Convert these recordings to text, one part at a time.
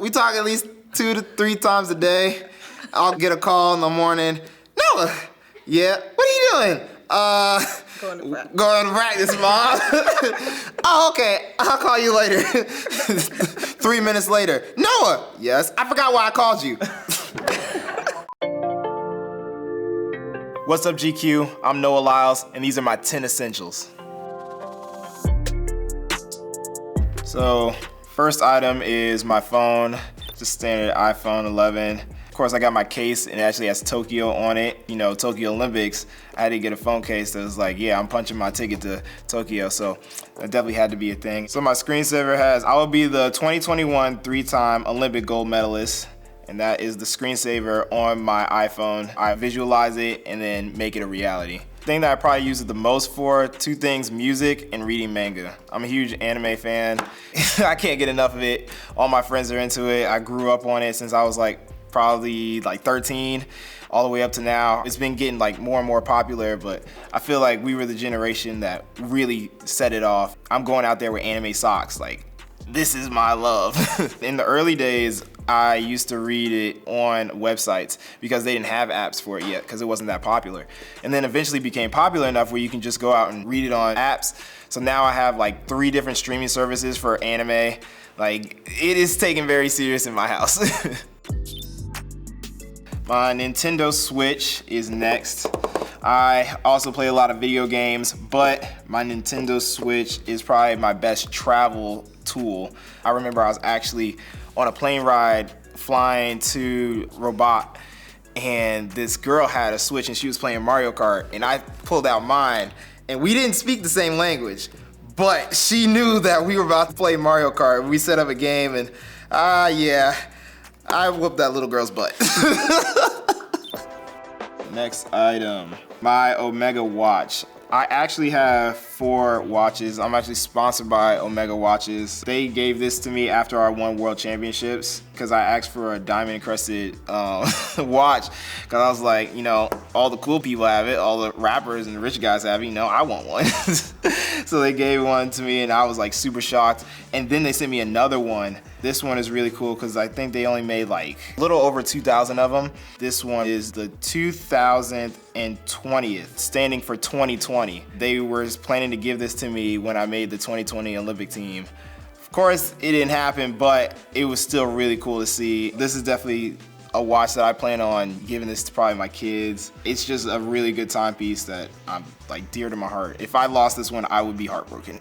We talk at least 2 to 3 times a day. I'll get a call in the morning. Noah, yeah, what are you doing? Going to practice, Mom. Oh, okay, I'll call you later. 3 minutes later. Noah, yes, I forgot why I called you. What's up, GQ? I'm Noah Lyles, and these are my 10 essentials. So, first item is my phone, just standard iPhone 11. Of course, I got my case, and it actually has Tokyo on it. You know, Tokyo Olympics. I had to get a phone case that was like, yeah, I'm punching my ticket to Tokyo, so that definitely had to be a thing. So my screensaver has, I will be the 2021 3-time Olympic gold medalist, and that is the screensaver on my iPhone. I visualize it and then make it a reality. The thing that I probably use it the most for, 2 things, music and reading manga. I'm a huge anime fan. I can't get enough of it. All my friends are into it. I grew up on it since I was probably 13 all the way up to now. It's been getting more and more popular, but I feel like we were the generation that really set it off. I'm going out there with anime socks, this is my love. In the early days, I used to read it on websites because they didn't have apps for it yet because it wasn't that popular. And then eventually became popular enough where you can just go out and read it on apps. So now I have 3 different streaming services for anime. It is taken very serious in my house. My Nintendo Switch is next. I also play a lot of video games, but my Nintendo Switch is probably my best travel tool. I remember I was actually on a plane ride flying to Rabat, and this girl had a Switch and she was playing Mario Kart, and I pulled out mine, and we didn't speak the same language, but she knew that we were about to play Mario Kart. We set up a game, and yeah, I whooped that little girl's butt. Next item, my Omega watch. I actually have 4 watches. I'm actually sponsored by Omega Watches. They gave this to me after I won World Championships because I asked for a diamond encrusted watch because I was like, all the cool people have it, all the rappers and the rich guys have it, I want one. So they gave one to me and I was super shocked. And then they sent me another one. This one is really cool because I think they only made a little over 2,000 of them. This one is the 2020th, standing for 2020. They were planning to give this to me when I made the 2020 Olympic team. Of course, it didn't happen, but it was still really cool to see. This is definitely a watch that I plan on giving this to probably my kids. It's just a really good timepiece that I'm dear to my heart. If I lost this one, I would be heartbroken.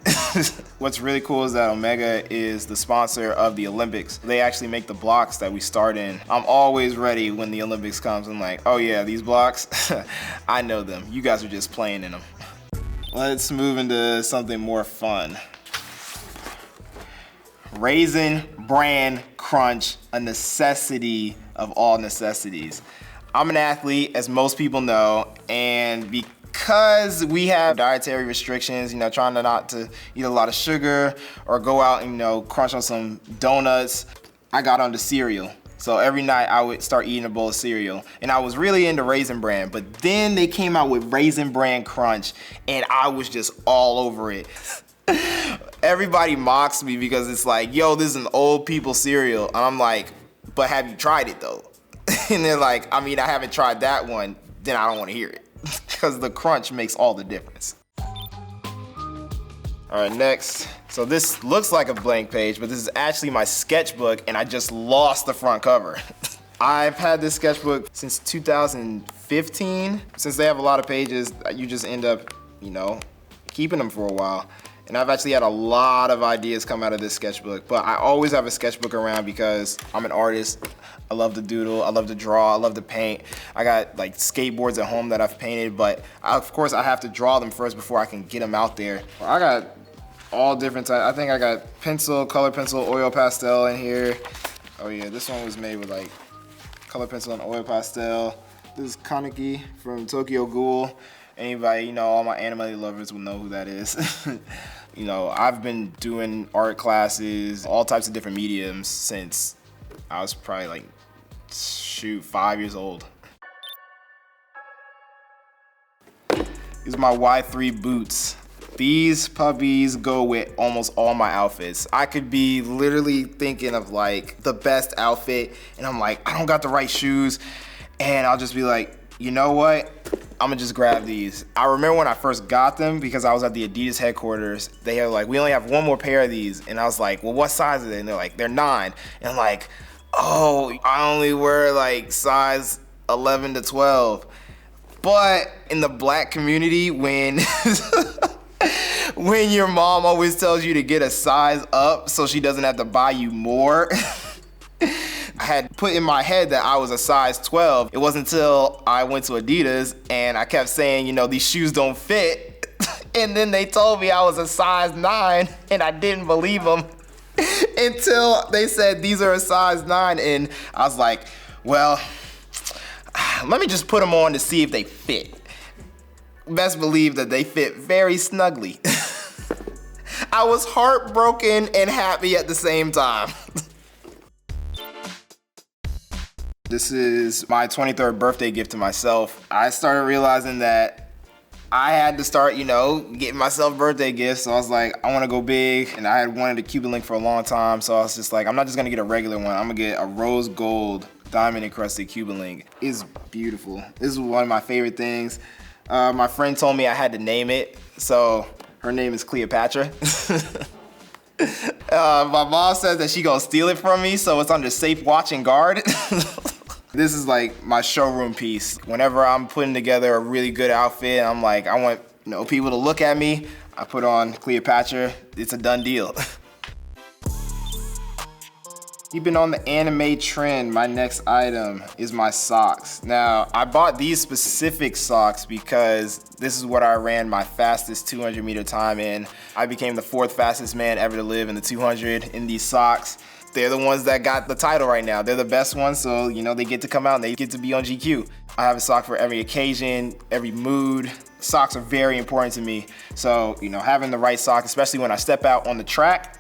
What's really cool is that Omega is the sponsor of the Olympics. They actually make the blocks that we start in. I'm always ready when the Olympics comes. I'm like, oh yeah, these blocks, I know them. You guys are just playing in them. Let's move into something more fun. Raisin Bran Crunch, a necessity of all necessities. I'm an athlete, as most people know, and because we have dietary restrictions, trying not to eat a lot of sugar or go out and, crunch on some donuts, I got onto cereal. So every night I would start eating a bowl of cereal. And I was really into Raisin Bran, but then they came out with Raisin Bran Crunch and I was just all over it. Everybody mocks me because it's yo, this is an old people cereal. And I'm like, but have you tried it though? And they're like, I mean, I haven't tried that one, then I don't want to hear it. Because the crunch makes all the difference. All right, next. So this looks like a blank page, but this is actually my sketchbook and I just lost the front cover. I've had this sketchbook since 2015. Since they have a lot of pages, you just end up, keeping them for a while. And I've actually had a lot of ideas come out of this sketchbook, but I always have a sketchbook around because I'm an artist. I love to doodle, I love to draw, I love to paint. I got skateboards at home that I've painted, but of course I have to draw them first before I can get them out there. I got all different types. I think I got pencil, color pencil, oil pastel in here. Oh yeah, this one was made with color pencil and oil pastel. This is Kaneki from Tokyo Ghoul. Anybody, all my anime lovers will know who that is. I've been doing art classes, all types of different mediums since I was probably 5 years old. These are my Y3 boots. these puppies go with almost all my outfits. I could be literally thinking of like the best outfit and I'm like, I don't got the right shoes. And I'll just be like, you know what? I'm gonna just grab these. I remember when I first got them because I was at the Adidas headquarters, they were like, we only have one more pair of these. And I was like, well, what size are they? And they're like, they're 9. And I'm like, oh, I only wear like size 11 to 12. But in the black community, when when your mom always tells you to get a size up so she doesn't have to buy you more, I had put in my head that I was a size 12. It wasn't until I went to Adidas and I kept saying, you know, these shoes don't fit. And then they told me I was a size 9 and I didn't believe them until they said these are a size 9. And I was like, well, let me just put them on to see if they fit. Best believe that they fit very snugly. I was heartbroken and happy at the same time. This is my 23rd birthday gift to myself. I started realizing that I had to start, you know, getting myself birthday gifts. So I was like, I want to go big. And I had wanted a Cuban link for a long time. So I was just like, I'm not just going to get a regular one. I'm going to get a rose gold diamond encrusted Cuban link. It's beautiful. This is one of my favorite things. My friend told me I had to name it. So her name is Cleopatra. My mom says that she gonna steal it from me. So it's under safe watch and guard. This is like my showroom piece. Whenever I'm putting together a really good outfit, I'm like, I want, you know, people to look at me. I put on Cleopatra. It's a done deal. Keeping on the anime trend, my next item is my socks. Now, I bought these specific socks because this is what I ran my fastest 200-meter time in. I became the 4th fastest man ever to live in the 200 in these socks. They're the ones that got the title right now. They're the best ones, so you know they get to come out and they get to be on GQ. I have a sock for every occasion, every mood. Socks are very important to me. So, you know, having the right sock, especially when I step out on the track,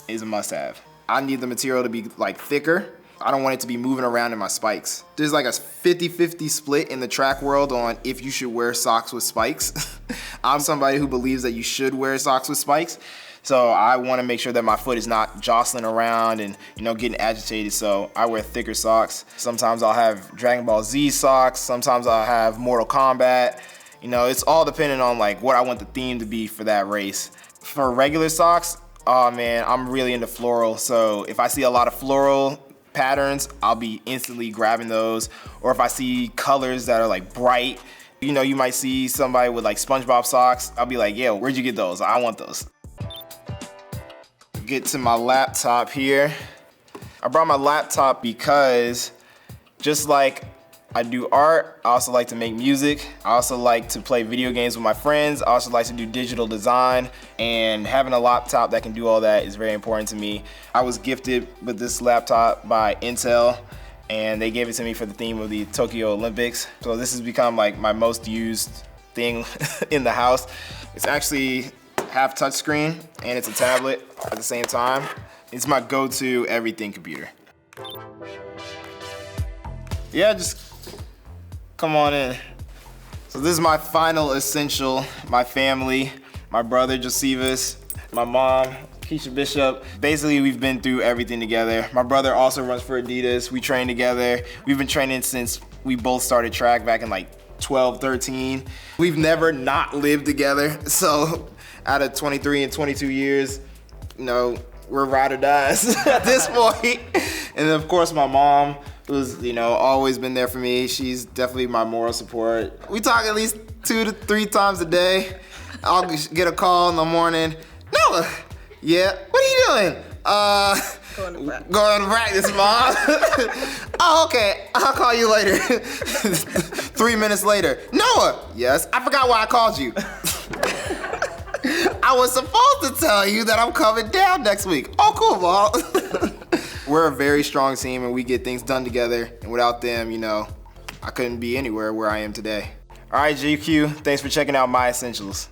is a must-have. I need the material to be like thicker. I don't want it to be moving around in my spikes. There's like a 50-50 split in the track world on if you should wear socks with spikes. I'm somebody who believes that you should wear socks with spikes. So I want to make sure that my foot is not jostling around and, you know, getting agitated. So I wear thicker socks. Sometimes I'll have Dragon Ball Z socks. Sometimes I'll have Mortal Kombat. You know, it's all dependent on like what I want the theme to be for that race. For regular socks, oh man, I'm really into floral. So if I see a lot of floral patterns, I'll be instantly grabbing those. Or if I see colors that are like bright, you know, you might see somebody with like SpongeBob socks. I'll be like, yo, where'd you get those? I want those. Get to my laptop here. I brought my laptop because just like I do art, I also like to make music. I also like to play video games with my friends. I also like to do digital design, and having a laptop that can do all that is very important to me. I was gifted with this laptop by Intel, and they gave it to me for the theme of the Tokyo Olympics. So this has become like my most used thing in the house. It's actually half touchscreen and it's a tablet at the same time. It's my go-to everything computer. Yeah, just come on in. So this is my final essential, my family, my brother Josephus, my mom, Keisha Bishop. Basically, we've been through everything together. My brother also runs for Adidas. We train together. We've been training since we both started track back in like 12, 13. We've never not lived together. So out of 23 and 22 years, you know, we're ride or dies at this point. And then of course my mom, who's, you know, always been there for me. She's definitely my moral support. We talk at least 2 to 3 times a day. I'll get a call in the morning. Noah, yeah, what are you doing? Going to practice, Mom. Oh, okay, I'll call you later. 3 minutes later, Noah, yes, I forgot why I called you. I was supposed to tell you that I'm coming down next week. Oh, cool, Mom. We're a very strong team and we get things done together. And without them, you know, I couldn't be anywhere where I am today. All right, GQ, thanks for checking out my essentials.